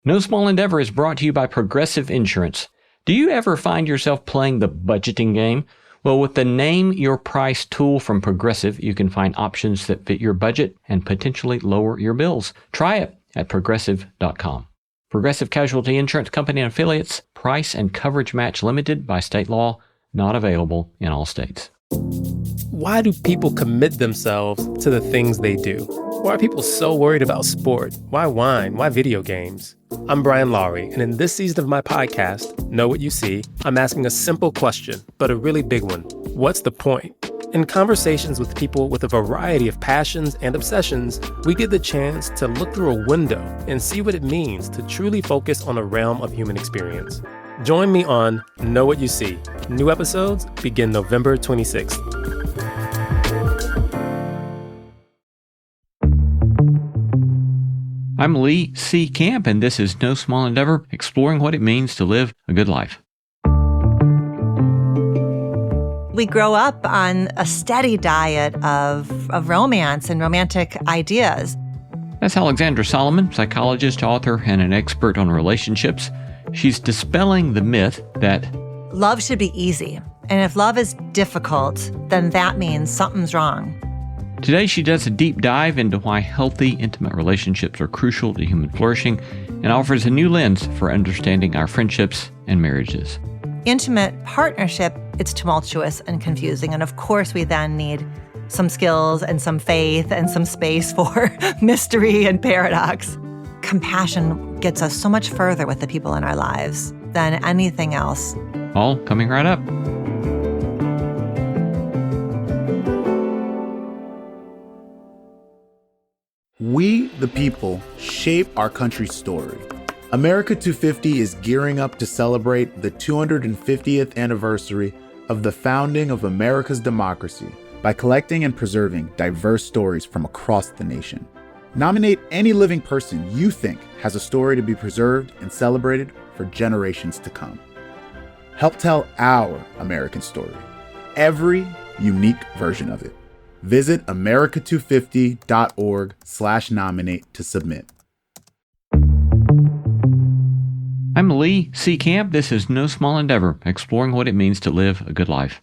No Small Endeavor is brought to you by Progressive Insurance. Do you ever find yourself playing the budgeting game? Well, with the Name Your Price tool from Progressive, you can find options that fit your budget and potentially lower your bills. Try it at progressive.com. Progressive Casualty Insurance Company and Affiliates. Price and coverage match limited by state law. Not available in all states. Why do people commit themselves to the things they do? Why are people so worried about sport? Why wine? Why video games? I'm Brian Lowry, and in this season of my podcast, Know What You See, I'm asking a simple question, but a really big one. What's the point? In conversations with people with a variety of passions and obsessions, we get the chance to look through a window and see what it means to truly focus on a realm of human experience. Join me on Know What You See. New episodes begin November 26th. I'm Lee C. Camp, and this is No Small Endeavor, exploring what it means to live a good life. We grow up on a steady diet of romance and romantic ideas. That's Alexandra Solomon, psychologist, author, and an expert on relationships. She's dispelling the myth that love should be easy. And if love is difficult, then that means something's wrong. Today, she does a deep dive into why healthy, intimate relationships are crucial to human flourishing and offers a new lens for understanding our friendships and marriages. Intimate partnership, it's tumultuous and confusing. And of course, we then need some skills and some faith and some space for mystery and paradox. Compassion gets us so much further with the people in our lives than anything else. All coming right up. We, the people, shape our country's story. America 250 is gearing up to celebrate the 250th anniversary of the founding of America's democracy by collecting and preserving diverse stories from across the nation. Nominate any living person you think has a story to be preserved and celebrated for generations to come. Help tell our American story, every unique version of it. Visit america250.org/nominate to submit. I'm Lee C. Camp. This is No Small Endeavor, exploring what it means to live a good life.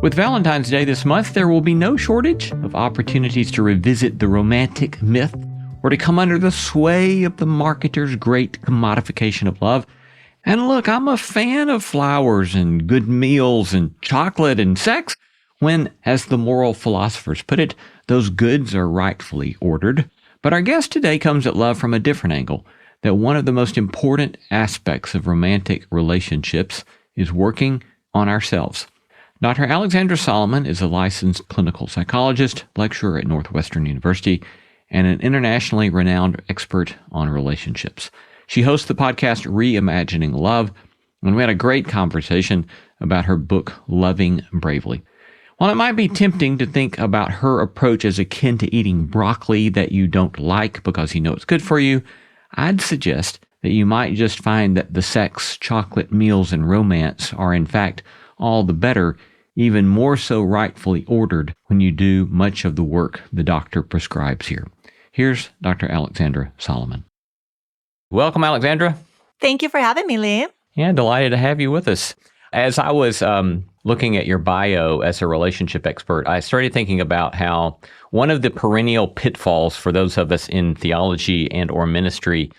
With Valentine's Day this month, there will be no shortage of opportunities to revisit the romantic myth or to come under the sway of the marketer's great commodification of love. And look, I'm a fan of flowers and good meals and chocolate and sex when, as the moral philosophers put it, those goods are rightfully ordered. But our guest today comes at love from a different angle, that one of the most important aspects of romantic relationships is working on ourselves. Dr. Alexandra Solomon is a licensed clinical psychologist, lecturer at Northwestern University, and an internationally renowned expert on relationships. She hosts the podcast Reimagining Love, and we had a great conversation about her book, Loving Bravely. While it might be tempting to think about her approach as akin to eating broccoli that you don't like because you know it's good for you, I'd suggest that you might just find that the sex, chocolate, meals, and romance are in fact all the better, even more so rightfully ordered when you do much of the work the doctor prescribes here. Here's Dr. Alexandra Solomon. Welcome, Alexandra. Thank you for having me, Lee. Yeah, delighted to have you with us. As I was looking at your bio as a relationship expert, I started thinking about how one of the perennial pitfalls for those of us in theology and or ministry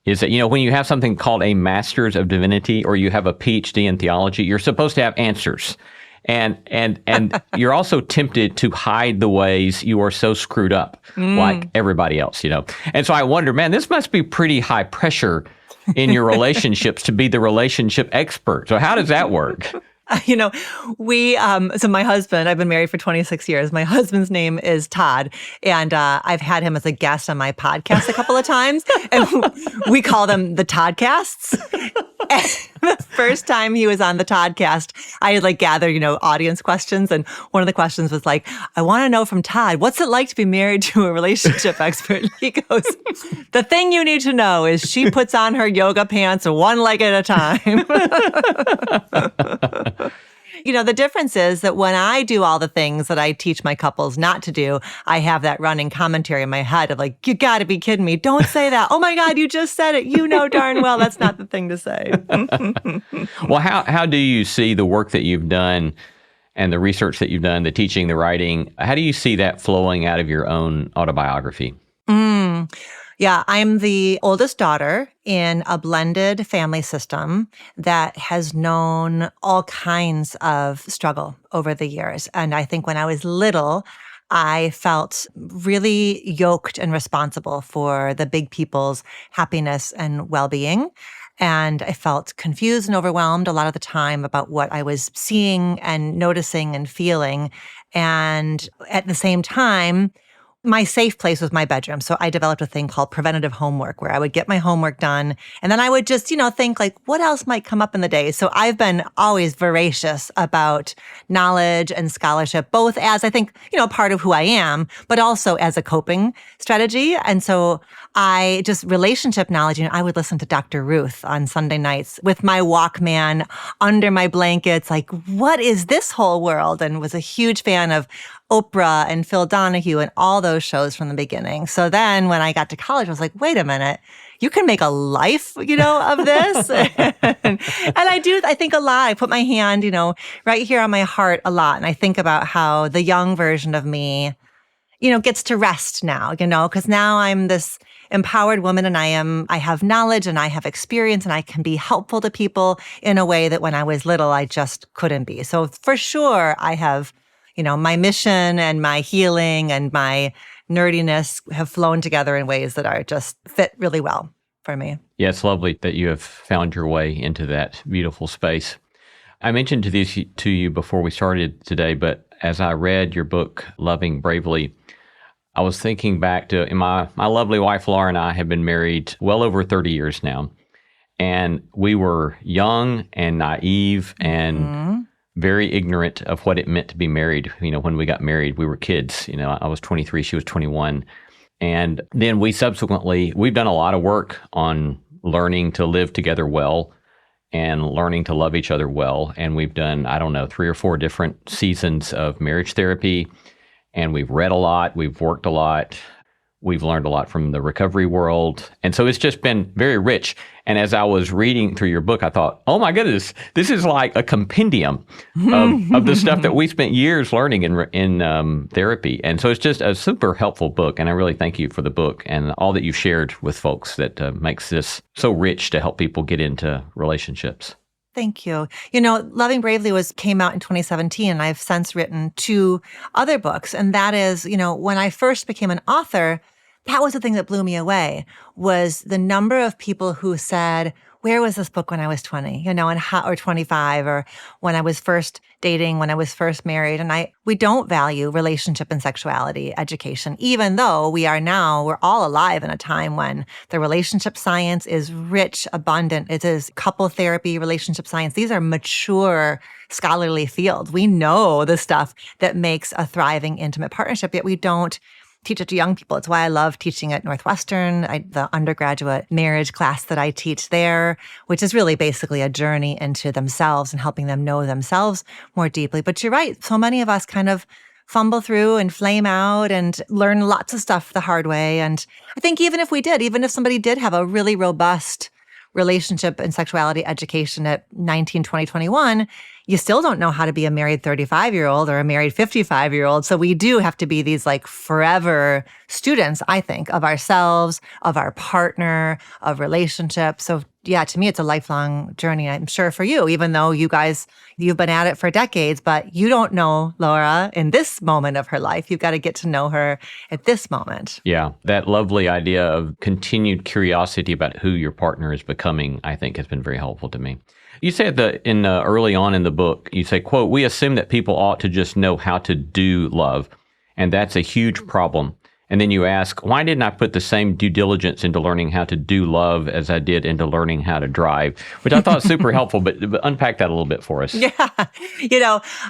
is that, when you have something called a Master's of Divinity or you have a PhD in theology, you're supposed to have answers. And you're also tempted to hide the ways you are so screwed up like everybody else, And so I wonder, man, this must be pretty high pressure in your relationships to be the relationship expert. So how does that work? So my husband, I've been married for 26 years. My husband's name is Todd, and I've had him as a guest on my podcast a couple of times, and we call them the Toddcasts. And the first time he was on the Toddcast, I had gathered, audience questions. And one of the questions was I want to know from Todd, what's it like to be married to a relationship expert? He goes, the thing you need to know is she puts on her yoga pants one leg at a time. The difference is that when I do all the things that I teach my couples not to do, I have that running commentary in my head of like, you got to be kidding me. Don't say that. Oh my God, you just said it. You know darn well that's not the thing to say. Well, how do you see the work that you've done and the research that you've done, the teaching, the writing, how do you see that flowing out of your own autobiography? Yeah, I'm the oldest daughter in a blended family system that has known all kinds of struggle over the years. And I think when I was little, I felt really yoked and responsible for the big people's happiness and well-being. And I felt confused and overwhelmed a lot of the time about what I was seeing and noticing and feeling. And at the same time, my safe place was my bedroom. So I developed a thing called preventative homework where I would get my homework done. And then I would just, think like, what else might come up in the day? So I've been always voracious about knowledge and scholarship, both as I think, part of who I am, but also as a coping strategy. And so I just relationship knowledge, I would listen to Dr. Ruth on Sunday nights with my Walkman under my blankets, like, what is this whole world? And was a huge fan of Oprah and Phil Donahue and all those shows from the beginning. So then when I got to college, I was like, wait a minute, you can make a life, of this. And I think a lot. I put my hand, right here on my heart a lot. And I think about how the young version of me, gets to rest now, because now I'm this empowered woman and I have knowledge and I have experience and I can be helpful to people in a way that when I was little, I just couldn't be. So for sure, I have my mission and my healing and my nerdiness have flown together in ways that are just fit really well for me. Yeah, it's lovely that you have found your way into that beautiful space. I mentioned to you before we started today, but as I read your book, Loving Bravely, I was thinking back to my lovely wife, Laura, and I have been married well over 30 years now. And we were young and naive and very ignorant of what it meant to be married. When we got married, we were kids. I was 23, she was 21. And then we've done a lot of work on learning to live together well and learning to love each other well. And we've done, 3 or 4 different seasons of marriage therapy. And we've read a lot, we've worked a lot, we've learned a lot from the recovery world. And so it's just been very rich. And as I was reading through your book, I thought, oh my goodness, this is like a compendium of the stuff that we spent years learning in therapy. And so it's just a super helpful book. And I really thank you for the book and all that you've shared with folks that makes this so rich to help people get into relationships. Thank you. Loving Bravely came out in 2017, and I've since written 2 other books. And that is, when I first became an author, that was the thing that blew me away, was the number of people who said, where was this book when I was 20, or 25, or when I was first dating, when I was first married. And we don't value relationship and sexuality education, even though we're all alive in a time when the relationship science is rich, abundant. It is couple therapy, relationship science. These are mature, scholarly fields. We know the stuff that makes a thriving, intimate partnership, yet we don't teach it to young people. It's why I love teaching at Northwestern, the undergraduate marriage class that I teach there, which is really basically a journey into themselves and helping them know themselves more deeply. But you're right. So many of us kind of fumble through and flame out and learn lots of stuff the hard way. And I think even if somebody did have a really robust relationship and sexuality education at 19, 20, 21, you still don't know how to be a married 35-year-old or a married 55-year-old. So we do have to be these like forever students, I think, of ourselves, of our partner, of relationships. So yeah, to me, it's a lifelong journey, I'm sure for you, even though you've been at it for decades, but you don't know Laura in this moment of her life. You've got to get to know her at this moment. Yeah, that lovely idea of continued curiosity about who your partner is becoming, I think has been very helpful to me. You said that early on in the book, you say, quote, "We assume that people ought to just know how to do love, and that's a huge problem." And then you ask, why didn't I put the same due diligence into learning how to do love as I did into learning how to drive? Which I thought was super helpful, but unpack that a little bit for us. Yeah.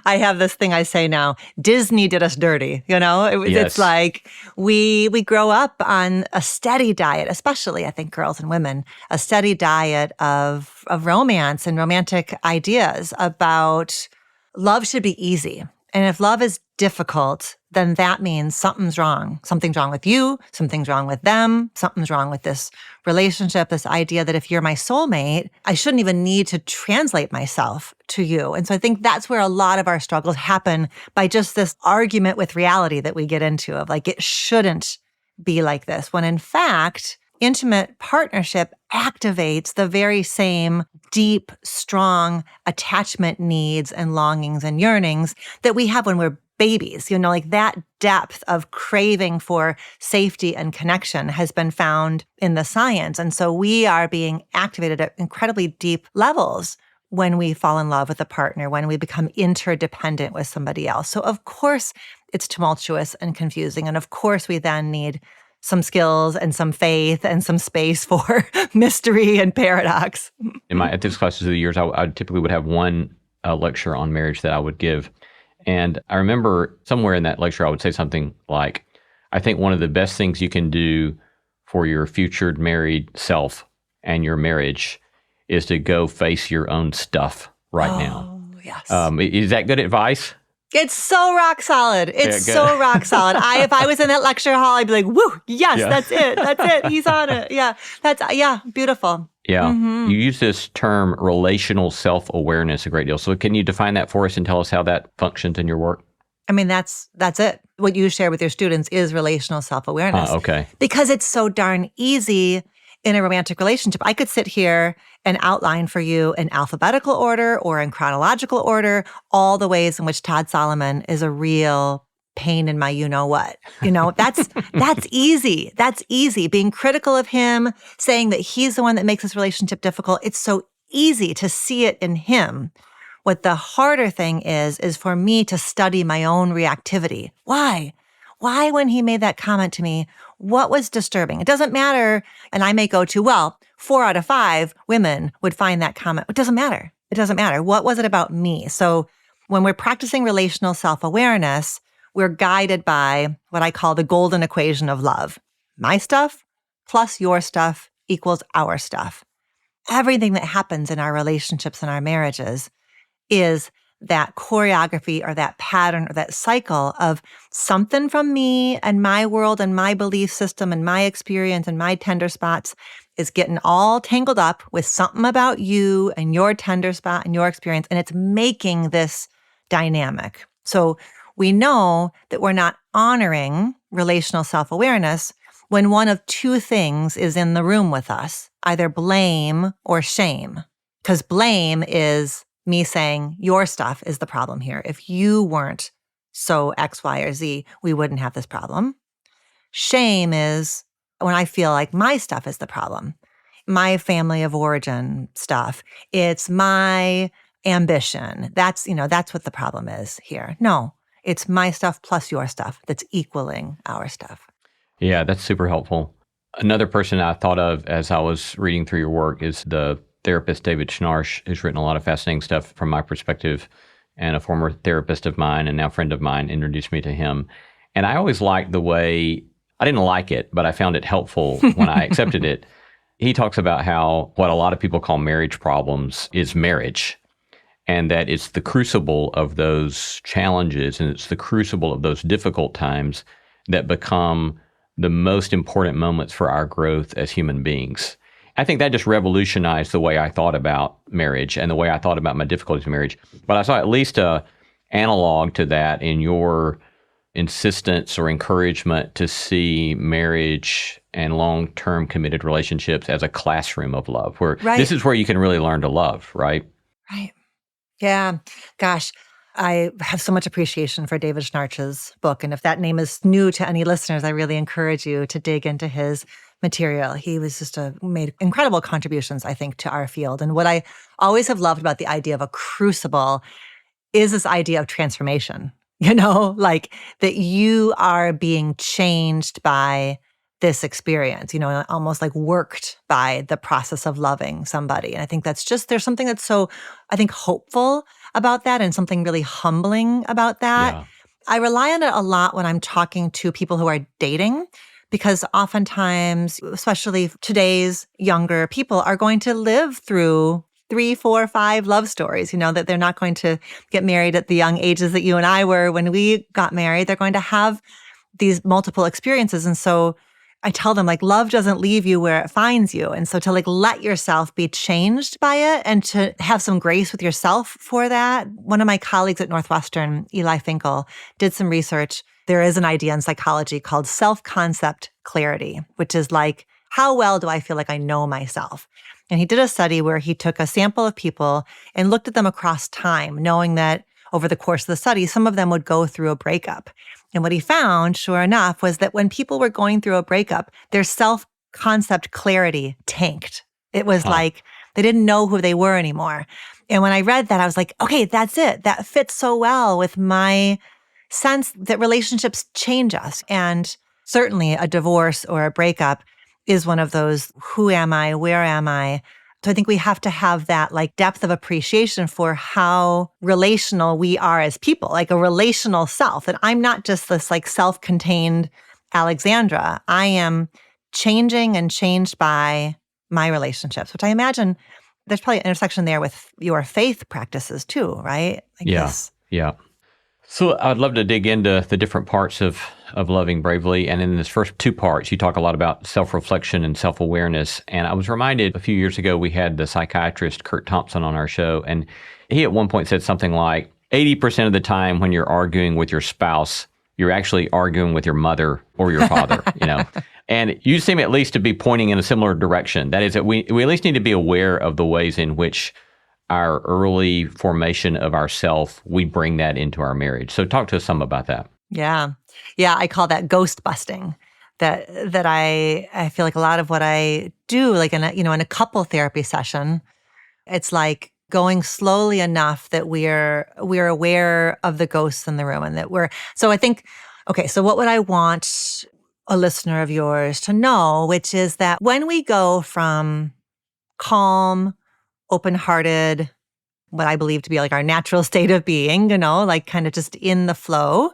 I have this thing I say now, Disney did us dirty. Yes. It's like we grow up on a steady diet, especially I think girls and women, a steady diet of romance and romantic ideas about love should be easy. And if love is difficult, then that means something's wrong. Something's wrong with you, something's wrong with them, something's wrong with this relationship, this idea that if you're my soulmate, I shouldn't even need to translate myself to you. And so I think that's where a lot of our struggles happen, by just this argument with reality that we get into of like, it shouldn't be like this, when in fact, intimate partnership activates the very same deep, strong attachment needs and longings and yearnings that we have when we're babies. Like that depth of craving for safety and connection has been found in the science. And so we are being activated at incredibly deep levels when we fall in love with a partner, when we become interdependent with somebody else. So of course, it's tumultuous and confusing. And of course, we then need some skills and some faith and some space for mystery and paradox. In my ethics classes of the years, I typically would have one lecture on marriage that I would give. And I remember somewhere in that lecture, I would say something like, I think one of the best things you can do for your future married self and your marriage is to go face your own stuff right now. Yes. Is that good advice? It's so rock solid. It's so rock solid. If I was in that lecture hall, I'd be like, woo, yes, that's it. That's it. He's on it. Yeah. Beautiful. Yeah. You use this term relational self-awareness a great deal. So can you define that for us and tell us how that functions in your work? I mean, that's it. What you share with your students is relational self-awareness. Okay. Because it's so darn easy in a romantic relationship. I could sit here and outline for you in alphabetical order or in chronological order all the ways in which Todd Solomon is a real pain in my you-know-what. That's easy. That's easy. Being critical of him, saying that he's the one that makes this relationship difficult, it's so easy to see it in him. What the harder thing is for me to study my own reactivity. Why? Why, when he made that comment to me, what was disturbing? It doesn't matter. And I may go to, 4 out of 5 women would find that comment. It doesn't matter. It doesn't matter. What was it about me? So when we're practicing relational self-awareness, we're guided by what I call the golden equation of love. My stuff plus your stuff equals our stuff. Everything that happens in our relationships and our marriages is that choreography or that pattern or that cycle of something from me and my world and my belief system and my experience and my tender spots is getting all tangled up with something about you and your tender spot and your experience, and it's making this dynamic. So we know that we're not honoring relational self-awareness when one of two things is in the room with us, either blame or shame. Because blame is me saying, your stuff is the problem here. If you weren't so X, Y, or Z, we wouldn't have this problem. Shame is when I feel like my stuff is the problem. My family of origin stuff. It's my ambition. That's what the problem is here. No, it's my stuff plus your stuff that's equaling our stuff. Yeah, that's super helpful. Another person I thought of as I was reading through your work is the therapist David Schnarch, who's written a lot of fascinating stuff from my perspective, and a former therapist of mine and now friend of mine introduced me to him. And I always liked the way, I didn't like it, but I found it helpful when I accepted it. He talks about how what a lot of people call marriage problems is marriage, and that it's the crucible of those challenges and it's the crucible of those difficult times that become the most important moments for our growth as human beings. I think that just revolutionized the way I thought about marriage and the way I thought about my difficulties in marriage. But I saw at least a analog to that in your insistence or encouragement to see marriage and long-term committed relationships as a classroom of love, where this is where you can really learn to love, right? Right. Yeah. Gosh, I have so much appreciation for David Schnarch's book. And if that name is new to any listeners, I really encourage you to dig into his material. He was just made incredible contributions, I think, to our field. And what I always have loved about the idea of a crucible is this idea of transformation, like that you are being changed by this experience, almost like worked by the process of loving somebody. And I think there's something that's so, I think, hopeful about that and something really humbling about that. Yeah. I rely on it a lot when I'm talking to people who are dating, because oftentimes, especially today's younger people, are going to live through 3, 4, 5 love stories, that they're not going to get married at the young ages that you and I were when we got married. They're going to have these multiple experiences. And so I tell them, like, love doesn't leave you where it finds you. And so to let yourself be changed by it and to have some grace with yourself for that. One of my colleagues at Northwestern, Eli Finkel, did some research. There is an idea in psychology called self-concept clarity, which is like, how well do I feel like I know myself? And he did a study where he took a sample of people and looked at them across time, knowing that over the course of the study, some of them would go through a breakup. And what he found, sure enough, was that when people were going through a breakup, their self-concept clarity tanked. It was like they didn't know who they were anymore. And when I read that, I was like, okay, that's it. That fits so well with my sense that relationships change us. And certainly a divorce or a breakup is one of those, who am I? Where am I? So I think we have to have that depth of appreciation for how relational we are as people, like a relational self. That I'm not just this self-contained Alexandra. I am changing and changed by my relationships, which I imagine there's probably an intersection there with your faith practices too, right? Yeah. So I'd love to dig into the different parts of loving bravely. And in this first 2 parts, you talk a lot about self-reflection and self-awareness. And I was reminded a few years ago, we had the psychiatrist Kurt Thompson on our show. And he at one point said something like, 80% of the time when you're arguing with your spouse, you're actually arguing with your mother or your father, And you seem at least to be pointing in a similar direction. That is that we at least need to be aware of the ways in which our early formation of ourself, we bring that into our marriage. So talk to us some about that. Yeah. I call that ghost busting. That I feel like a lot of what I do, in a couple therapy session, it's like going slowly enough that we're aware of the ghosts in the room, and that so I think, okay, so what would I want a listener of yours to know, which is that when we go from calm, open-hearted, what I believe to be our natural state of being, kind of just in the flow,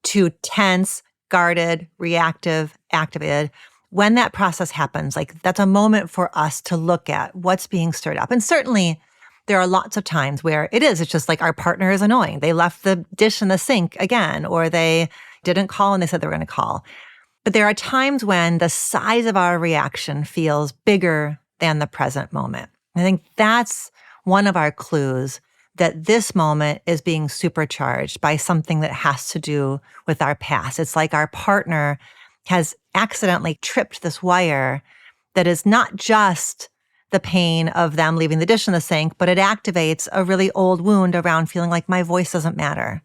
to tense, guarded, reactive, activated. When that process happens, that's a moment for us to look at what's being stirred up. And certainly there are lots of times where it's just our partner is annoying. They left the dish in the sink again, or they didn't call when they said they were going to call. But there are times when the size of our reaction feels bigger than the present moment. I think that's one of our clues that this moment is being supercharged by something that has to do with our past. It's like our partner has accidentally tripped this wire that is not just the pain of them leaving the dish in the sink, but it activates a really old wound around feeling like my voice doesn't matter,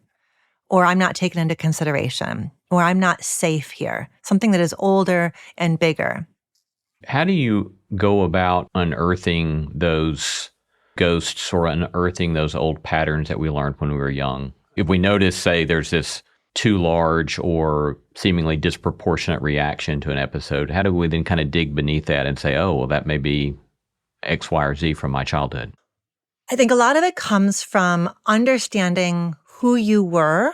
or I'm not taken into consideration, or I'm not safe here. Something that is older and bigger. How do you go about unearthing those ghosts or unearthing those old patterns that we learned when we were young? If we notice, say, there's this too large or seemingly disproportionate reaction to an episode, how do we then kind of dig beneath that and say, oh, well, that may be X, Y, or Z from my childhood? I think a lot of it comes from understanding who you were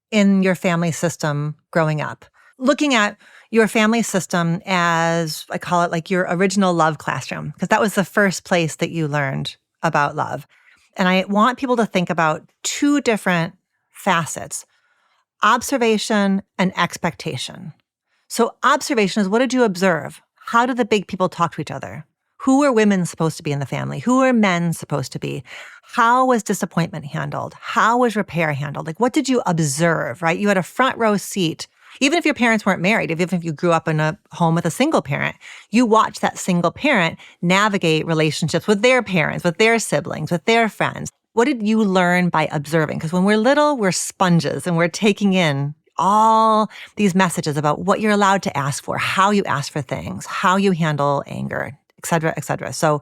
in your family system growing up. Looking at your family system as, I call it your original love classroom, because that was the first place that you learned about love. And I want people to think about 2 different facets: observation and expectation. So observation is, what did you observe? How did the big people talk to each other? Who were women supposed to be in the family? Who were men supposed to be? How was disappointment handled? How was repair handled? What did you observe, right? You had a front row seat. Even if your parents weren't married, even if you grew up in a home with a single parent, you watched that single parent navigate relationships with their parents, with their siblings, with their friends. What did you learn by observing? Because when we're little, we're sponges and we're taking in all these messages about what you're allowed to ask for, how you ask for things, how you handle anger, et cetera, et cetera. So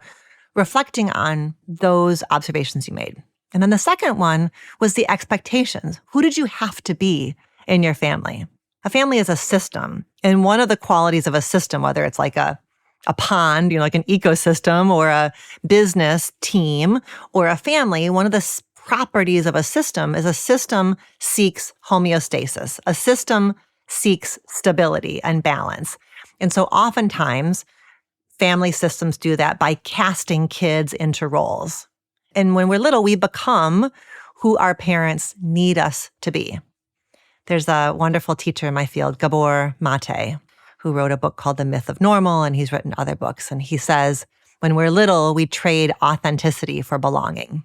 reflecting on those observations you made. And then the second one was the expectations. Who did you have to be in your family? A family is a system. And one of the qualities of a system, whether it's a pond, like an ecosystem, or a business team, or a family, one of the properties of a system is a system seeks homeostasis. A system seeks stability and balance. And so oftentimes, family systems do that by casting kids into roles. And when we're little, we become who our parents need us to be. There's a wonderful teacher in my field, Gabor Mate, who wrote a book called The Myth of Normal, and he's written other books. And he says, when we're little, we trade authenticity for belonging.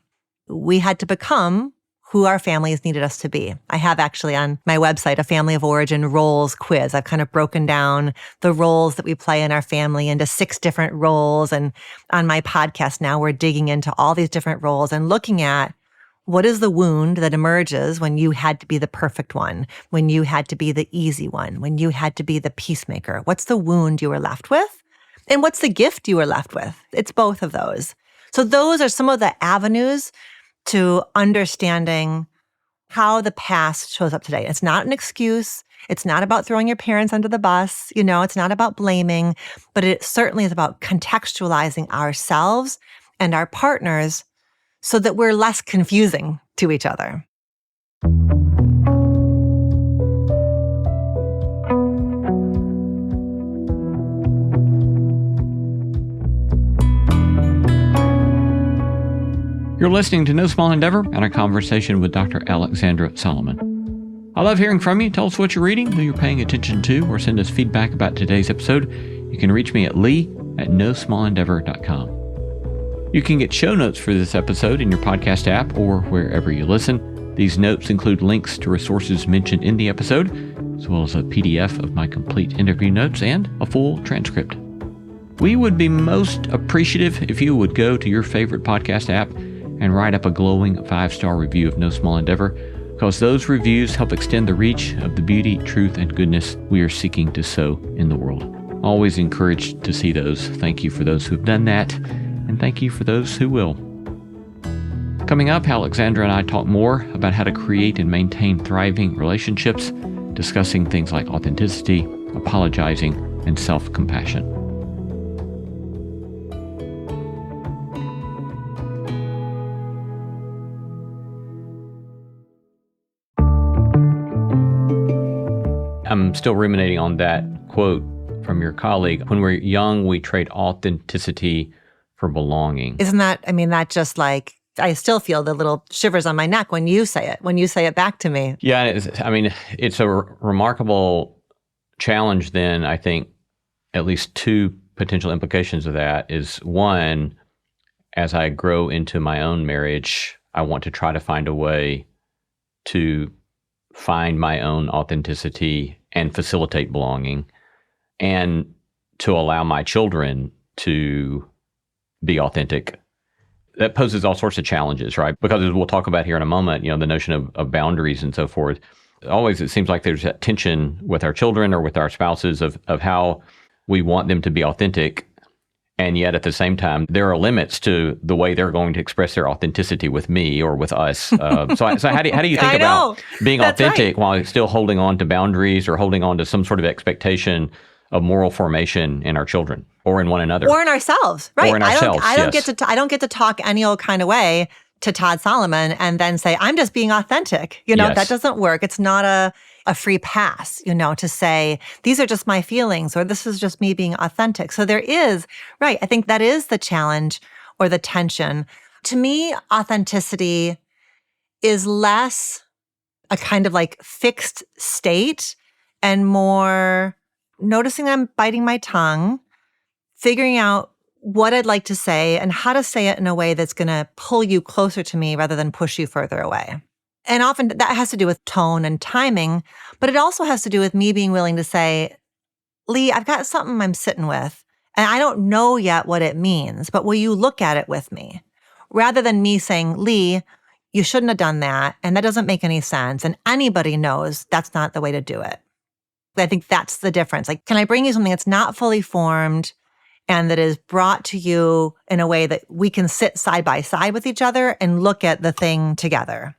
We had to become who our families needed us to be. I have actually on my website a family of origin roles quiz. I've kind of broken down the roles that we play in our family into 6 different roles. And on my podcast now, we're digging into all these different roles and looking at what is the wound that emerges when you had to be the perfect one, when you had to be the easy one, when you had to be the peacemaker. What's the wound you were left with? And what's the gift you were left with? It's both of those. So those are some of the avenues to understanding how the past shows up today. It's not an excuse. It's not about throwing your parents under the bus. It's not about blaming, but it certainly is about contextualizing ourselves and our partners so that we're less confusing to each other. You're listening to No Small Endeavor and a conversation with Dr. Alexandra Solomon. I love hearing from you. Tell us what you're reading, who you're paying attention to, or send us feedback about today's episode. You can reach me at lee@nosmallendeavor.com. You can get show notes for this episode in your podcast app or wherever you listen. These notes include links to resources mentioned in the episode, as well as a PDF of my complete interview notes and a full transcript. We would be most appreciative if you would go to your favorite podcast app and write up a glowing 5-star review of No Small Endeavor, because those reviews help extend the reach of the beauty, truth, and goodness we are seeking to sow in the world. Always encouraged to see those. Thank you for those who've done that, and thank you for those who will. Coming up, Alexandra and I talk more about how to create and maintain thriving relationships, discussing things like authenticity, apologizing, and self-compassion. I'm still ruminating on that quote from your colleague. When we're young, we trade authenticity for belonging. Isn't that, that just like, I still feel the little shivers on my neck when you say it back to me. Yeah, it's a remarkable challenge then. I think at least 2 potential implications of that is, one, as I grow into my own marriage, I want to try to find a way to find my own authenticity and facilitate belonging, and to allow my children to be authentic. That poses all sorts of challenges, right? Because as we'll talk about here in a moment, the notion of boundaries and so forth. Always it seems like there's that tension with our children or with our spouses of how we want them to be authentic, and yet at the same time, there are limits to the way they're going to express their authenticity with me or with us. So how do you think about being authentic while still holding on to boundaries or holding on to some sort of expectation of moral formation in our children or in one another? Or in ourselves, right? Or in ourselves, I don't get to talk any old kind of way to Todd Solomon and then say, I'm just being authentic. Yes. That doesn't work. It's not a free pass, to say, these are just my feelings, or this is just me being authentic. So there is, right, I think that is the challenge or the tension. To me, authenticity is less a kind of like fixed state and more noticing I'm biting my tongue, figuring out what I'd like to say and how to say it in a way that's going to pull you closer to me rather than push you further away. And often that has to do with tone and timing, but it also has to do with me being willing to say, Lee, I've got something I'm sitting with, and I don't know yet what it means, but will you look at it with me? Rather than me saying, Lee, you shouldn't have done that, and that doesn't make any sense, and anybody knows that's not the way to do it. I think that's the difference. Like, can I bring you something that's not fully formed and that is brought to you in a way that we can sit side by side with each other and look at the thing together?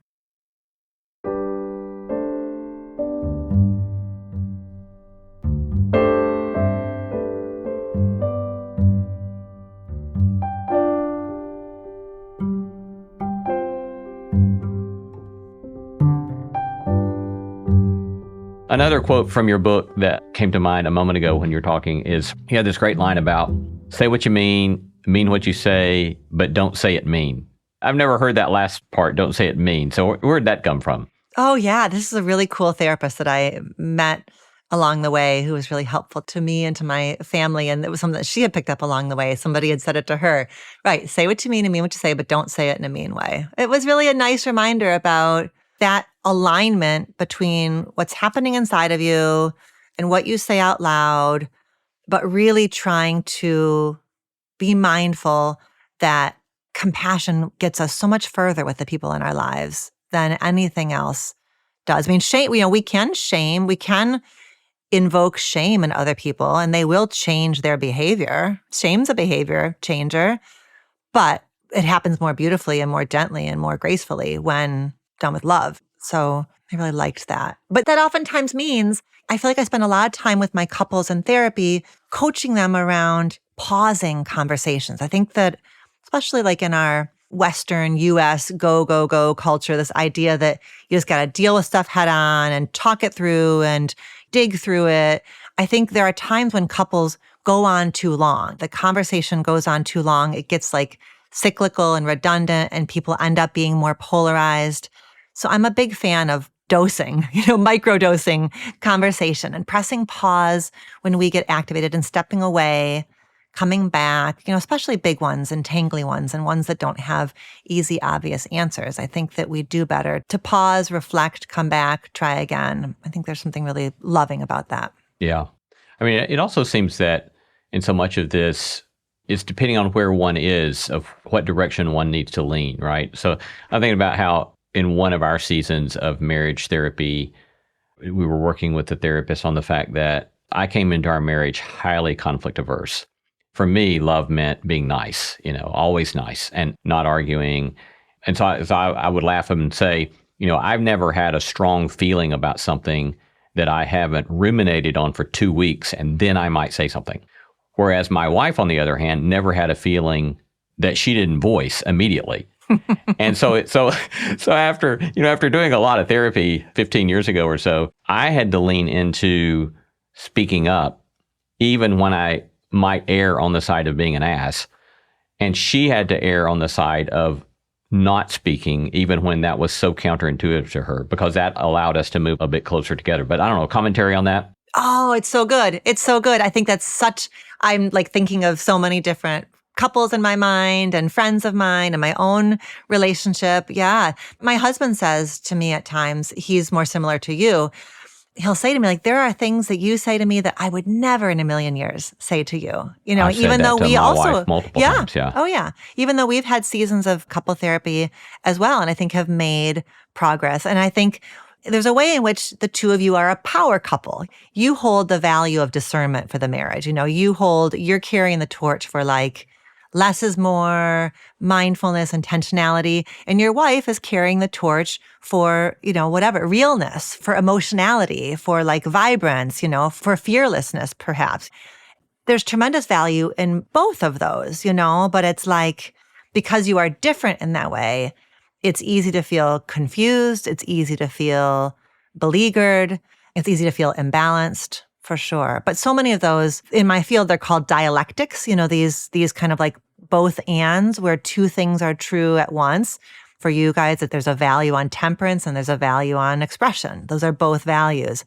Another quote from your book that came to mind a moment ago when you were talking is, you had this great line about Say what you mean what you say, but don't say it mean. I've never heard that last part, don't say it mean. So where'd that come from? Oh, yeah. This is a really cool therapist that I met along the way who was really helpful to me and to my family. And it was something that she had picked up along the way. Somebody had said it to her. Right. Say what you mean and mean what you say, but don't say it in a mean way. It was really a nice reminder about that alignment between what's happening inside of you and what you say out loud, but really trying to be mindful that compassion gets us so much further with the people in our lives than anything else does. I mean, shame, we can shame, we can invoke shame in other people and they will change their behavior. Shame's a behavior changer, but it happens more beautifully and more gently and more gracefully when done with love. So I really liked that. But that oftentimes means I feel like I spend a lot of time with my couples in therapy, coaching them around pausing conversations. I think that especially like in our Western US go culture, this idea that you just got to deal with stuff head on and talk it through and dig through it. I think there are times when couples go on too long. The conversation goes on too long. It gets like cyclical and redundant and people end up being more polarized. So I'm a big fan of dosing, micro-dosing conversation and pressing pause when we get activated and stepping away, coming back, especially big ones and tangly ones and ones that don't have easy, obvious answers. I think that we do better to pause, reflect, come back, try again. I think there's something really loving about that. Yeah. I mean, it also seems that in so much of this, it's depending on where one is, of what direction one needs to lean, right? So I'm thinking about how in one of our seasons of marriage therapy, we were working with the therapist on the fact that I came into our marriage highly conflict averse. For me, love meant being nice, always nice and not arguing. And so I would laugh and say, I've never had a strong feeling about something that I haven't ruminated on for 2 weeks, and then I might say something. Whereas my wife, on the other hand, never had a feeling that she didn't voice immediately. And so after doing a lot of therapy 15 years ago or so, I had to lean into speaking up, even when I might err on the side of being an ass. And she had to err on the side of not speaking, even when that was so counterintuitive to her, because that allowed us to move a bit closer together. But I don't know, commentary on that? Oh, it's so good. It's so good. I think I'm like thinking of so many different couples in my mind and friends of mine and my own relationship. Yeah. My husband says to me at times, he's more similar to you. He'll say to me, like, there are things that you say to me that I would never in a million years say to you. I've even said though that to we my also wife multiple times, yeah. Oh, yeah. Even though we've had seasons of couple therapy as well, and I think have made progress. And I think there's a way in which the two of you are a power couple. You hold the value of discernment for the marriage. You're carrying the torch for like less is more, mindfulness, intentionality. And your wife is carrying the torch for, whatever, realness, for emotionality, for like vibrance, for fearlessness, perhaps. There's tremendous value in both of those, but it's like, because you are different in that way, it's easy to feel confused. It's easy to feel beleaguered. It's easy to feel imbalanced. For sure. But so many of those in my field, they're called dialectics, these kind of like both ands where two things are true at once. For you guys, that there's a value on temperance and there's a value on expression. Those are both values.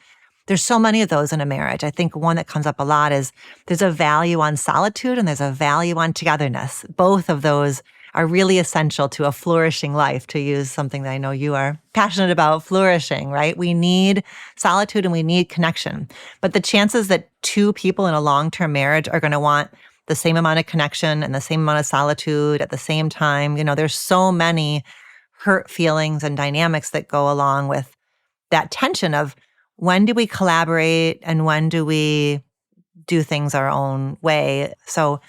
There's so many of those in a marriage. I think one that comes up a lot is there's a value on solitude and there's a value on togetherness. Both of those are really essential to a flourishing life, to use something that I know you are passionate about, flourishing, right? We need solitude and we need connection. But the chances that two people in a long-term marriage are going to want the same amount of connection and the same amount of solitude at the same time, there's so many hurt feelings and dynamics that go along with that tension of when do we collaborate and when do we do things our own way. So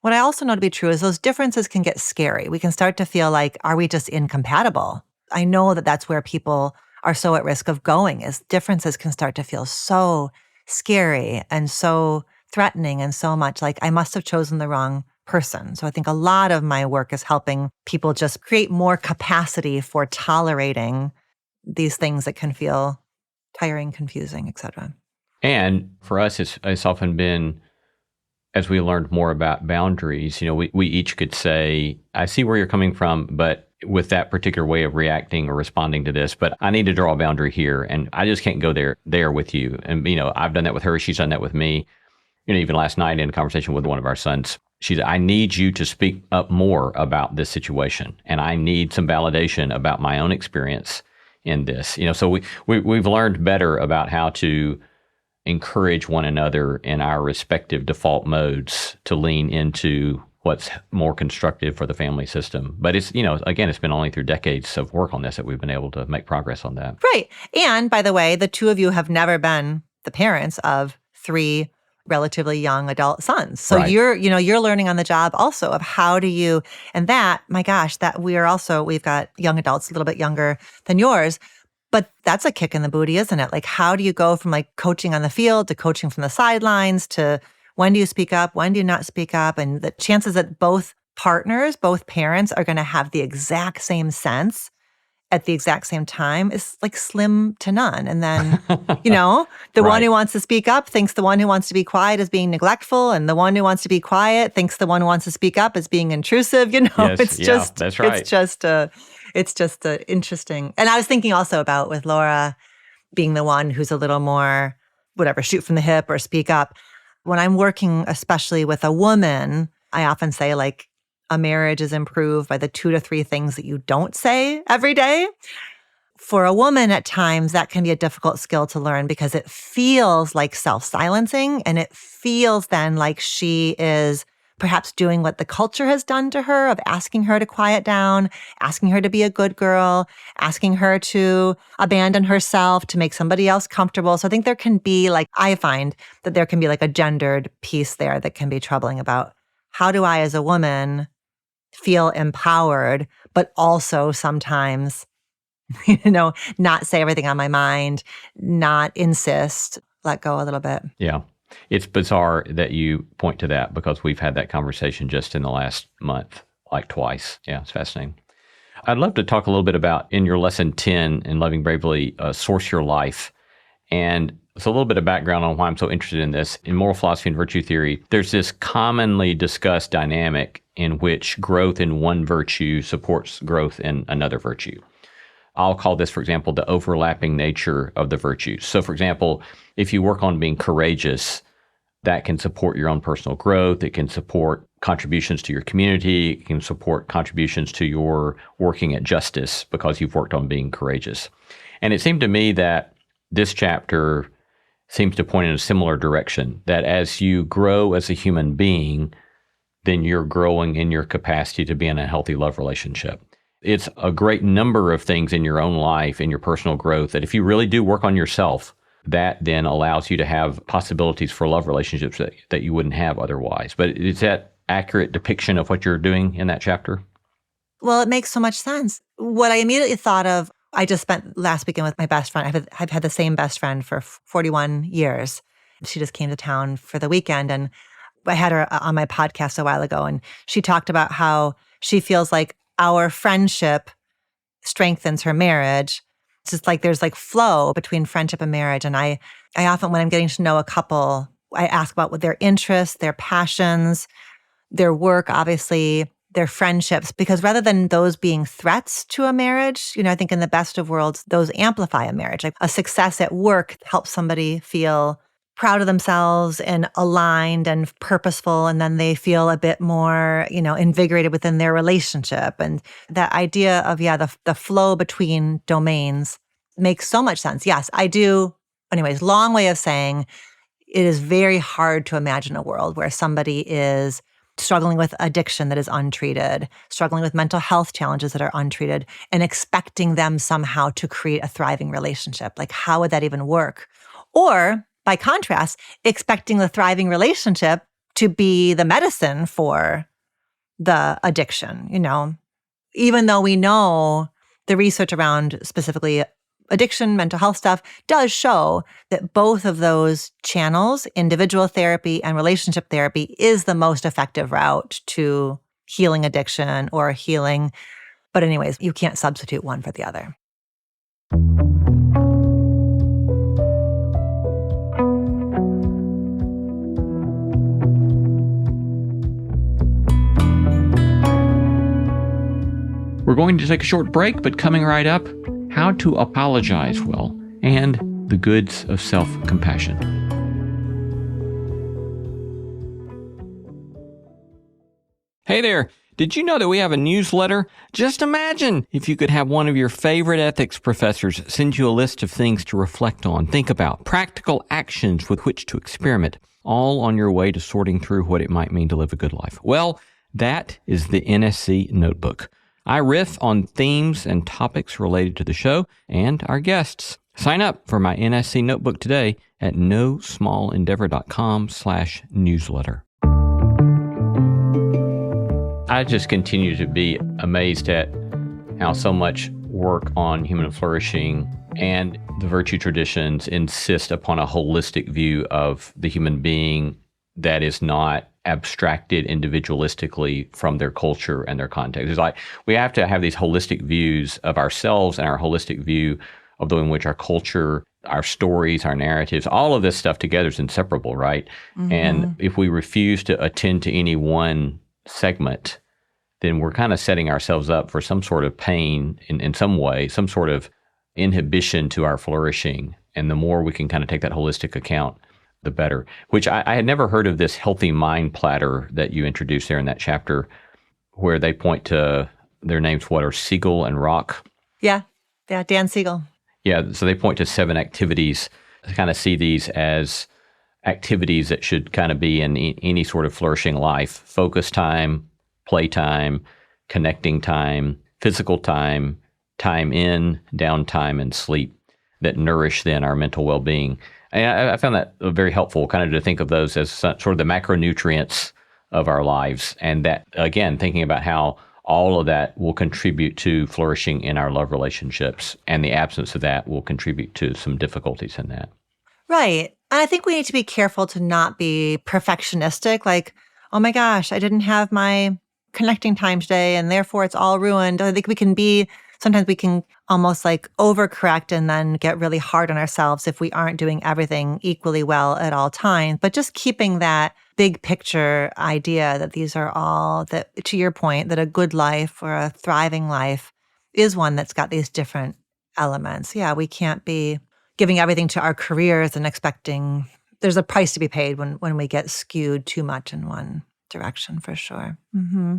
what I also know to be true is those differences can get scary. We can start to feel like, are we just incompatible? I know that that's where people are so at risk of going, is differences can start to feel so scary and so threatening and so much like I must have chosen the wrong person. So I think a lot of my work is helping people just create more capacity for tolerating these things that can feel tiring, confusing, etc. And for us, it's often been as we learned more about boundaries, we each could say, I see where you're coming from, but with that particular way of reacting or responding to this, but I need to draw a boundary here, and I just can't go there with you. And, I've done that with her. She's done that with me. Even last night in a conversation with one of our sons, she said, I need you to speak up more about this situation, and I need some validation about my own experience in this. So we've learned better about how to encourage one another in our respective default modes to lean into what's more constructive for the family system. But it's, again, it's been only through decades of work on this that we've been able to make progress on that. Right. And by the way, the two of you have never been the parents of 3 relatively young adult sons. So Right. you're learning on the job also of how do you, and that, my gosh, that we've got young adults a little bit younger than yours. But that's a kick in the booty, isn't it? Like, how do you go from like coaching on the field to coaching from the sidelines to when do you speak up, when do you not speak up? And the chances that both partners, both parents are going to have the exact same sense at the exact same time is like slim to none. And then, the Right. one who wants to speak up thinks the one who wants to be quiet is being neglectful. And the one who wants to be quiet thinks the one who wants to speak up is being intrusive. Yes, that's right. It's just interesting. And I was thinking also about with Laura being the one who's a little more, whatever, shoot from the hip or speak up. When I'm working, especially with a woman, I often say like a marriage is improved by the 2 to 3 things that you don't say every day. For a woman at times, that can be a difficult skill to learn because it feels like self-silencing, and it feels then like she is perhaps doing what the culture has done to her of asking her to quiet down, asking her to be a good girl, asking her to abandon herself to make somebody else comfortable. So I think there can be I find that there can be like a gendered piece there that can be troubling about how do I as a woman feel empowered, but also sometimes, not say everything on my mind, not insist, let go a little bit. Yeah. It's bizarre that you point to that because we've had that conversation just in the last month, like twice. Yeah, it's fascinating. I'd love to talk a little bit about in your lesson 10 in Loving Bravely, Source Your Life. And it's a little bit of background on why I'm so interested in this. In moral philosophy and virtue theory, there's this commonly discussed dynamic in which growth in one virtue supports growth in another virtue. I'll call this, for example, the overlapping nature of the virtues. So, for example, if you work on being courageous, that can support your own personal growth. It can support contributions to your community. It can support contributions to your working at justice because you've worked on being courageous. And it seemed to me that this chapter seems to point in a similar direction, that as you grow as a human being, then you're growing in your capacity to be in a healthy love relationship. It's a great number of things in your own life, in your personal growth, that if you really do work on yourself, that then allows you to have possibilities for love relationships that you wouldn't have otherwise. But is that accurate depiction of what you're doing in that chapter? Well, it makes so much sense. What I immediately thought of, I just spent last weekend with my best friend. I've had the same best friend for 41 years. She just came to town for the weekend, and I had her on my podcast a while ago, and she talked about how she feels like our friendship strengthens her marriage. It's just like there's like flow between friendship and marriage. And I often, when I'm getting to know a couple, I ask about what their interests, their passions, their work, obviously, their friendships, because rather than those being threats to a marriage, I think in the best of worlds, those amplify a marriage. Like a success at work helps somebody feel proud of themselves and aligned and purposeful, and then they feel a bit more, invigorated within their relationship. And that idea of, the flow between domains makes so much sense. Yes, I do. Anyways, long way of saying it is very hard to imagine a world where somebody is struggling with addiction that is untreated, struggling with mental health challenges that are untreated, and expecting them somehow to create a thriving relationship. Like, how would that even work? Or by contrast, expecting the thriving relationship to be the medicine for the addiction, even though we know the research around specifically addiction, mental health stuff does show that both of those channels, individual therapy and relationship therapy, is the most effective route to healing addiction or healing. But anyways, you can't substitute one for the other. We're going to take a short break, but coming right up, how to apologize well and the goods of self-compassion. Hey there. Did you know that we have a newsletter? Just imagine if you could have one of your favorite ethics professors send you a list of things to reflect on, think about, practical actions with which to experiment, all on your way to sorting through what it might mean to live a good life. Well, that is the NSC Notebook. I riff on themes and topics related to the show and our guests. Sign up for my NSC Notebook today at nosmallendeavor.com/newsletter. I just continue to be amazed at how so much work on human flourishing and the virtue traditions insist upon a holistic view of the human being that is not abstracted individualistically from their culture and their context. It's like we have to have these holistic views of ourselves and our holistic view of the way in which our culture, our stories, our narratives, all of this stuff together is inseparable, right? Mm-hmm. And if we refuse to attend to any one segment, then we're kind of setting ourselves up for some sort of pain in some way, some sort of inhibition to our flourishing. And the more we can kind of take that holistic account, the better. Which I had never heard of this healthy mind platter that you introduced there in that chapter, where they point to their names, what are Siegel and Rock? Yeah, Dan Siegel. Yeah, so they point to 7 activities. I kind of see these as activities that should kind of be in any sort of flourishing life: focus time, playtime, connecting time, physical time, time in, downtime, and sleep that nourish then our mental well-being. And I found that very helpful, kind of to think of those as sort of the macronutrients of our lives. And that, again, thinking about how all of that will contribute to flourishing in our love relationships, and the absence of that will contribute to some difficulties in that. Right. And I think we need to be careful to not be perfectionistic, like, oh my gosh, I didn't have my connecting time today and therefore it's all ruined. I think sometimes we can almost like overcorrect and then get really hard on ourselves if we aren't doing everything equally well at all times. But just keeping that big picture idea that these are all, that to your point, that a good life or a thriving life is one that's got these different elements. Yeah, we can't be giving everything to our careers and expecting there's a price to be paid when we get skewed too much in one direction, for sure. Mm-hmm.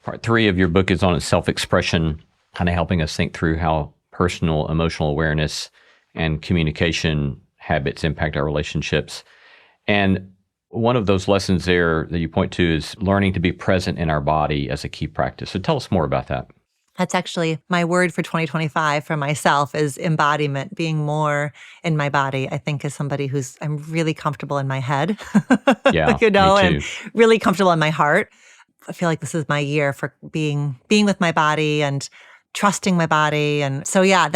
Part 3 of your book is on self-expression, kind of helping us think through how personal emotional awareness and communication habits impact our relationships. And one of those lessons there that you point to is learning to be present in our body as a key practice. So tell us more about that. That's actually my word for 2025 for myself, is embodiment, being more in my body. I think as somebody I'm really comfortable in my head, yeah, and really comfortable in my heart. I feel like this is my year for being with my body and trusting my body. And so, yeah, and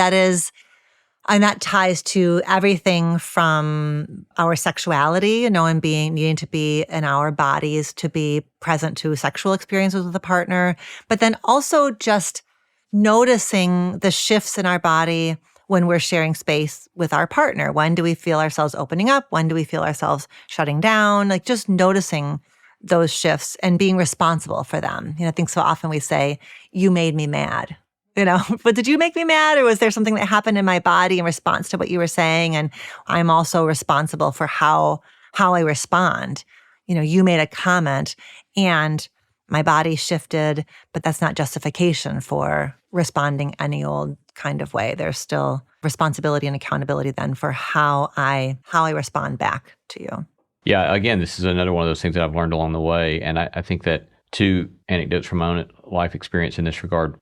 that ties to everything from our sexuality, and needing to be in our bodies to be present to sexual experiences with a partner, but then also just noticing the shifts in our body when we're sharing space with our partner. When do we feel ourselves opening up? When do we feel ourselves shutting down? Like just noticing those shifts and being responsible for them. I think so often we say, you made me mad. But did you make me mad, or was there something that happened in my body in response to what you were saying? And I'm also responsible for how I respond. You made a comment and my body shifted, but that's not justification for responding any old kind of way. There's still responsibility and accountability then for how I respond back to you. Yeah, again, this is another one of those things that I've learned along the way. And I think that 2 anecdotes from my own life experience in this regard.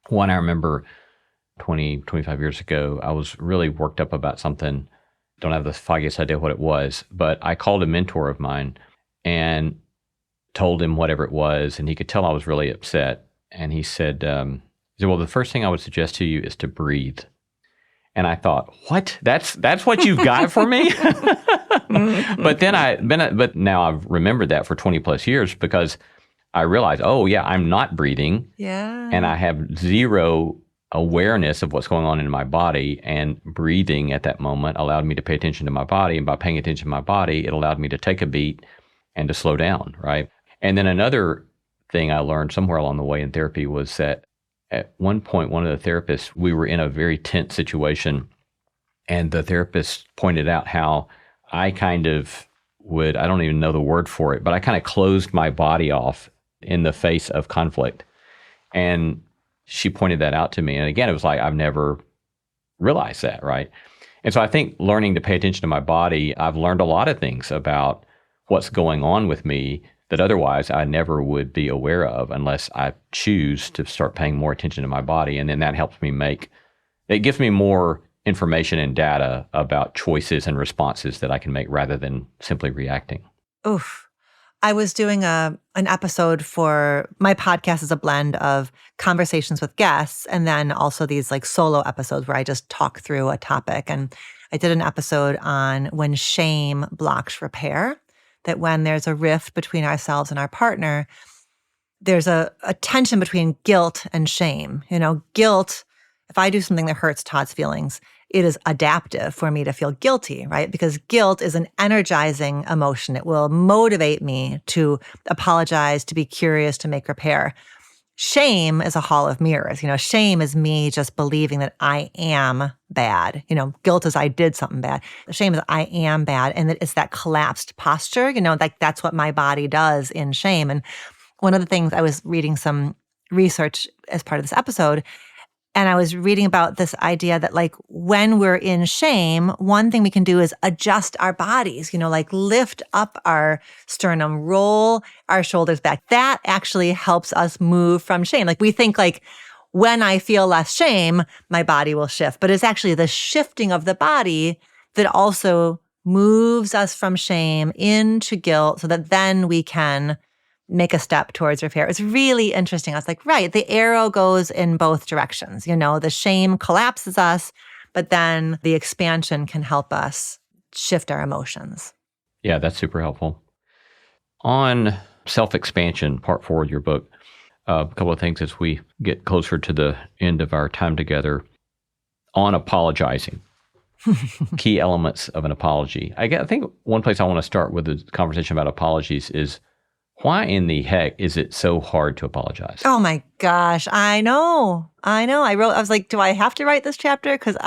One, I remember 25 years ago, I was really worked up about something. Don't have the foggiest idea what it was, but I called a mentor of mine and told him whatever it was, and he could tell I was really upset. And he said, well, the first thing I would suggest to you is to breathe. And I thought, what? That's what you've got for me? But now I've remembered that for 20 plus years, because I realized, oh yeah, I'm not breathing. Yeah. And I have zero awareness of what's going on in my body, and breathing at that moment allowed me to pay attention to my body. And by paying attention to my body, it allowed me to take a beat and to slow down, right? And then another thing I learned somewhere along the way in therapy was that At one point, one of the therapists, we were in a very tense situation, and the therapist pointed out how I kind of would, I don't even know the word for it, but I kind of closed my body off in the face of conflict. And she pointed that out to me. And again, it was like, I've never realized that, right? And so I think learning to pay attention to my body, I've learned a lot of things about what's going on with me that otherwise I never would be aware of unless I choose to start paying more attention to my body. And then that helps me it gives me more information and data about choices and responses that I can make rather than simply reacting. Oof. I was doing an episode for my podcast is a blend of conversations with guests and then also these like solo episodes where I just talk through a topic. And I did an episode on when shame blocks repair, that when there's a rift between ourselves and our partner, there's a tension between guilt and shame. Guilt, if I do something that hurts Todd's feelings, it is adaptive for me to feel guilty, right? Because guilt is an energizing emotion. It will motivate me to apologize, to be curious, to make repair. Shame is a hall of mirrors. Shame is me just believing that I am bad. Guilt is I did something bad. Shame is I am bad. And it's that collapsed posture, like that's what my body does in shame. And one of the things I was reading some research as part of this episode, and I was reading about this idea that like when we're in shame, one thing we can do is adjust our bodies, like lift up our sternum, roll our shoulders back. That actually helps us move from shame. Like we think like when I feel less shame, my body will shift. But it's actually the shifting of the body that also moves us from shame into guilt so that then we can make a step towards repair. It's really interesting. I was like, right, the arrow goes in both directions. The shame collapses us, but then the expansion can help us shift our emotions. Yeah, that's super helpful. On self-expansion, part 4 of your book, a couple of things as we get closer to the end of our time together. On apologizing, key elements of an apology. I think one place I want to start with the conversation about apologies is, why in the heck is it so hard to apologize? Oh my gosh, I know. I was like, do I have to write this chapter? Because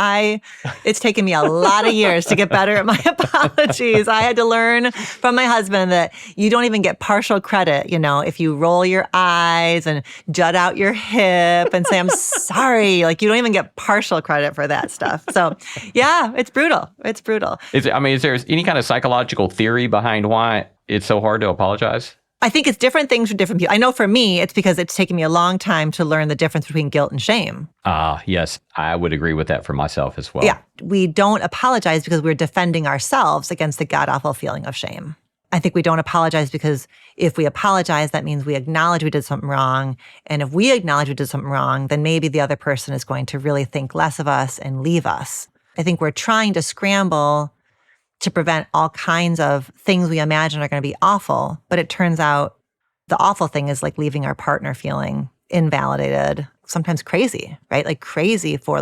it's taken me a lot of years to get better at my apologies. I had to learn from my husband that you don't even get partial credit, if you roll your eyes and jut out your hip and say, I'm sorry. Like you don't even get partial credit for that stuff. So yeah, it's brutal. It's brutal. Is there any kind of psychological theory behind why it's so hard to apologize? I think it's different things for different people. I know for me, it's because it's taken me a long time to learn the difference between guilt and shame. Yes, I would agree with that for myself as well. Yeah, we don't apologize because we're defending ourselves against the god-awful feeling of shame. I think we don't apologize because if we apologize, that means we acknowledge we did something wrong. And if we acknowledge we did something wrong, then maybe the other person is going to really think less of us and leave us. I think we're trying to scramble to prevent all kinds of things we imagine are going to be awful. But it turns out the awful thing is like leaving our partner feeling invalidated, sometimes crazy, right? Like crazy for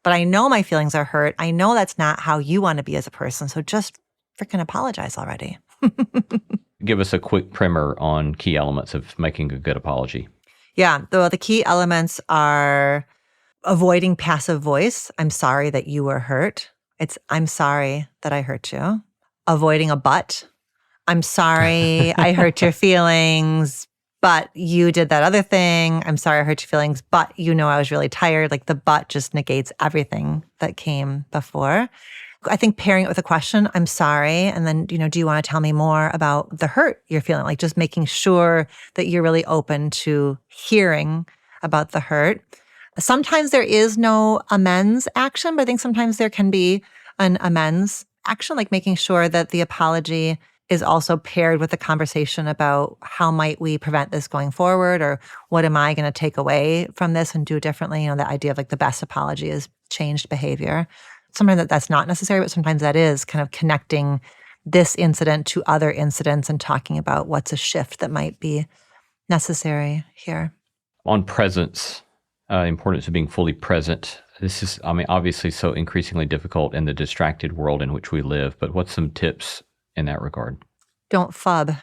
but I know my feelings are hurt. I know that's not how you want to be as a person. So just freaking apologize already. Give us a quick primer on key elements of making a good apology. Yeah, the key elements are avoiding passive voice. I'm sorry that you were hurt. It's, I'm sorry that I hurt you. Avoiding a but. I'm sorry I hurt your feelings, but you did that other thing. I'm sorry I hurt your feelings, but I was really tired. Like the but just negates everything that came before. I think pairing it with a question, I'm sorry. And then, do you want to tell me more about the hurt you're feeling? Like just making sure that you're really open to hearing about the hurt. Sometimes there is no amends action, but I think sometimes there can be an amends action, like making sure that the apology is also paired with a conversation about how might we prevent this going forward, or what am I going to take away from this and do differently? The idea of like the best apology is changed behavior. Sometimes that's not necessary, but sometimes that is kind of connecting this incident to other incidents and talking about what's a shift that might be necessary here. On presence, importance of being fully present. This is, obviously so increasingly difficult in the distracted world in which we live, but what's some tips in that regard? Don't fub.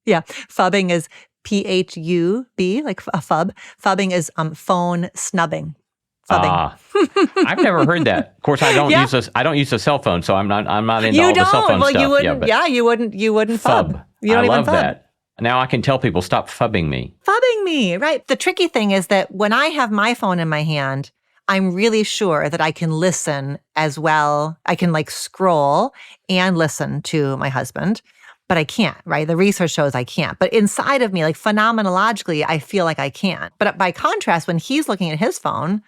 Yeah, fubbing is P-H-U-B, like a phub. Phubbing is phone snubbing. Phubbing. I've never heard that. Of course, I don't use a cell phone, so I'm not into all the cell phone well, stuff. You wouldn't. You wouldn't phub. You don't I even love phub. that. Now I can tell people, stop phubbing me. Phubbing me, right? The tricky thing is that when I have my phone in my hand, I'm really sure that I can listen as well. I can like scroll and listen to my husband, but I can't, right? The research shows I can't. But inside of me, like phenomenologically, I feel like I can. But by contrast, when he's looking at his phone,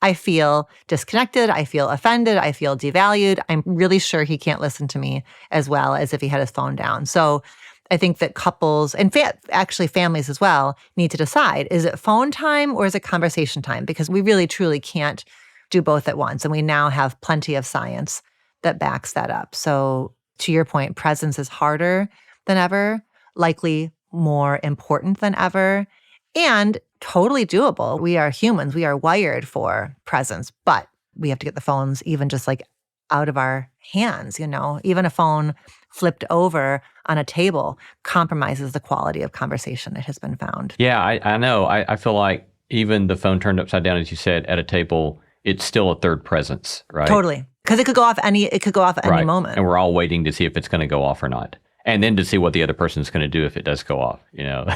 I feel disconnected. I feel offended. I feel devalued. I'm really sure he can't listen to me as well as if he had his phone down. So I think that couples and actually families as well need to decide, is it phone time or is it conversation time? Because we really, truly can't do both at once. And we now have plenty of science that backs that up. So to your point, presence is harder than ever, likely more important than ever, and totally doable. We are humans. We are wired for presence, but we have to get the phones even just like out of our hands, even a phone flipped over on a table compromises the quality of conversation, it has been found. Yeah, I know. I feel like even the phone turned upside down, as you said, at a table, it's still a third presence, right? Totally. Because it could go off at any moment. And we're all waiting to see if it's going to go off or not. And then to see what the other person's going to do if it does go off,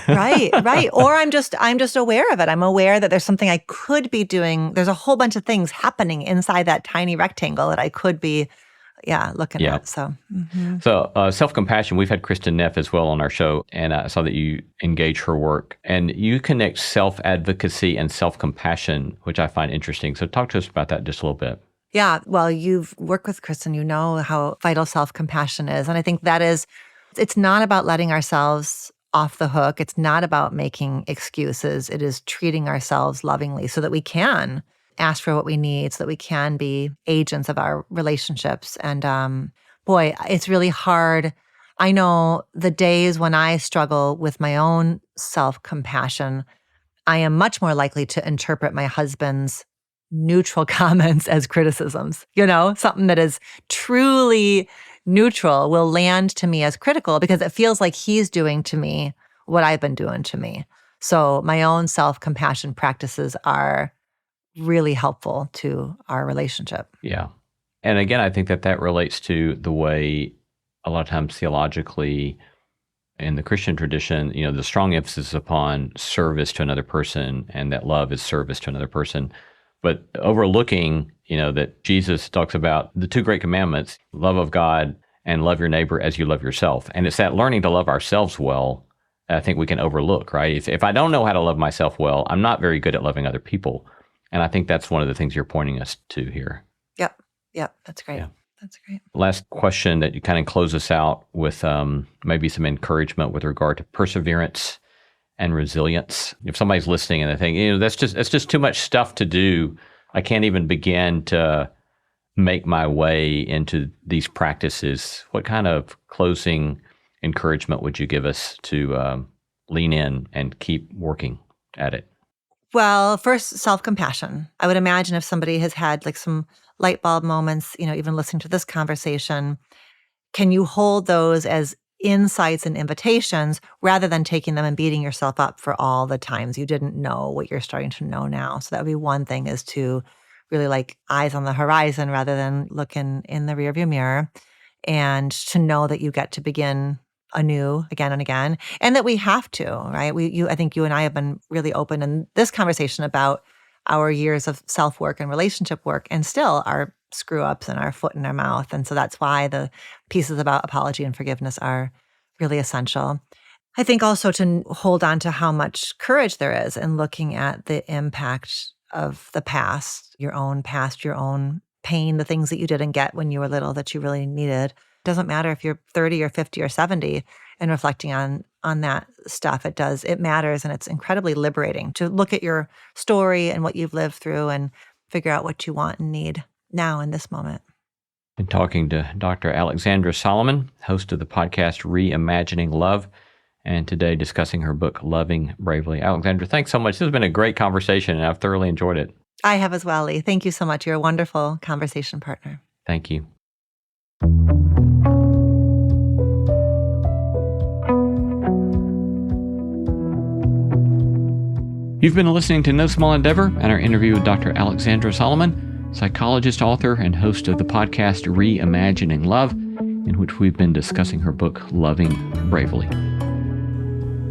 Right. Or I'm just aware of it. I'm aware that there's something I could be doing. There's a whole bunch of things happening inside that tiny rectangle that I could be looking at. So, So self-compassion, we've had Kristen Neff as well on our show, and I saw that you engage her work. And you connect self-advocacy and self-compassion, which I find interesting. So talk to us about that just a little bit. Yeah, well, you've worked with Kristen, you know how vital self-compassion is. And I think it's not about letting ourselves off the hook. It's not about making excuses. It is treating ourselves lovingly so that we can ask for what we need, so that we can be agents of our relationships. And boy, it's really hard. I know the days when I struggle with my own self-compassion, I am much more likely to interpret my husband's neutral comments as criticisms. Something that is truly neutral will land to me as critical because it feels like he's doing to me what I've been doing to me. So my own self-compassion practices are really helpful to our relationship. Yeah. And again, I think that relates to the way a lot of times theologically in the Christian tradition, the strong emphasis upon service to another person and that love is service to another person. But overlooking, that Jesus talks about the two great commandments, love of God and love your neighbor as you love yourself. And it's that learning to love ourselves well, I think we can overlook, right? If I don't know how to love myself well, I'm not very good at loving other people. And I think that's one of the things you're pointing us to here. Yep. That's great. Yeah. That's great. Last question that you kind of close us out with maybe some encouragement with regard to perseverance and resilience. If somebody's listening and they think, that's just too much stuff to do. I can't even begin to make my way into these practices. What kind of closing encouragement would you give us to lean in and keep working at it? Well, first, self-compassion. I would imagine if somebody has had like some light bulb moments, even listening to this conversation, can you hold those as insights and invitations rather than taking them and beating yourself up for all the times you didn't know what you're starting to know now? So that would be one thing, is to really like eyes on the horizon rather than looking in the rearview mirror, and to know that you get to begin anew again and again, and that we have to, right? I think you and I have been really open in this conversation about our years of self-work and relationship work, and still our screw-ups and our foot in our mouth. And so that's why the pieces about apology and forgiveness are really essential. I think also to hold on to how much courage there is in looking at the impact of the past, your own pain, the things that you didn't get when you were little that you really needed. Doesn't matter if you're 30 or 50 or 70 and reflecting on that stuff. It matters, and it's incredibly liberating to look at your story and what you've lived through and figure out what you want and need now in this moment. Been talking to Dr. Alexandra Solomon, host of the podcast Reimagining Love, and today discussing her book, Loving Bravely. Alexandra, thanks so much. This has been a great conversation, and I've thoroughly enjoyed it. I have as well, Lee. Thank you so much. You're a wonderful conversation partner. Thank you. You've been listening to No Small Endeavor and our interview with Dr. Alexandra Solomon, psychologist, author, and host of the podcast Reimagining Love, in which we've been discussing her book, Loving Bravely.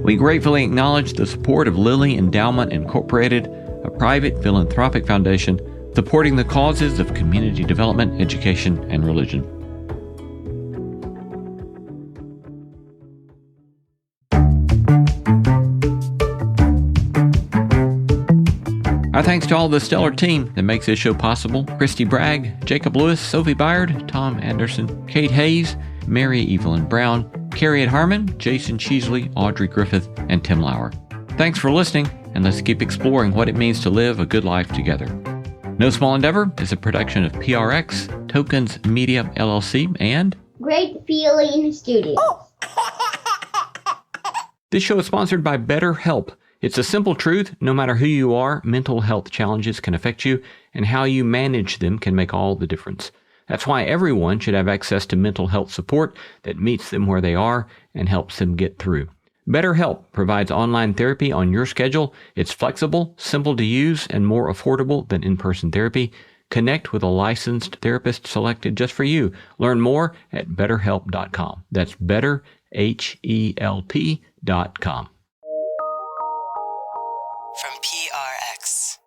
We gratefully acknowledge the support of Lilly Endowment Incorporated, a private philanthropic foundation supporting the causes of community development, education, and religion. Our thanks to all the stellar team that makes this show possible: Christy Bragg, Jacob Lewis, Sophie Byard, Tom Anderson, Kate Hayes, Mary Evelyn Brown, Carrie Harmon, Jason Cheesley, Audrey Griffith, and Tim Lauer. Thanks for listening, and let's keep exploring what it means to live a good life together. No Small Endeavor is a production of PRX, Tokens Media LLC, and Great Feeling Studios. This show is sponsored by BetterHelp. It's a simple truth: no matter who you are, mental health challenges can affect you, and how you manage them can make all the difference. That's why everyone should have access to mental health support that meets them where they are and helps them get through. BetterHelp provides online therapy on your schedule. It's flexible, simple to use, and more affordable than in-person therapy. Connect with a licensed therapist selected just for you. Learn more at betterhelp.com. That's betterhelp.com. From PRX.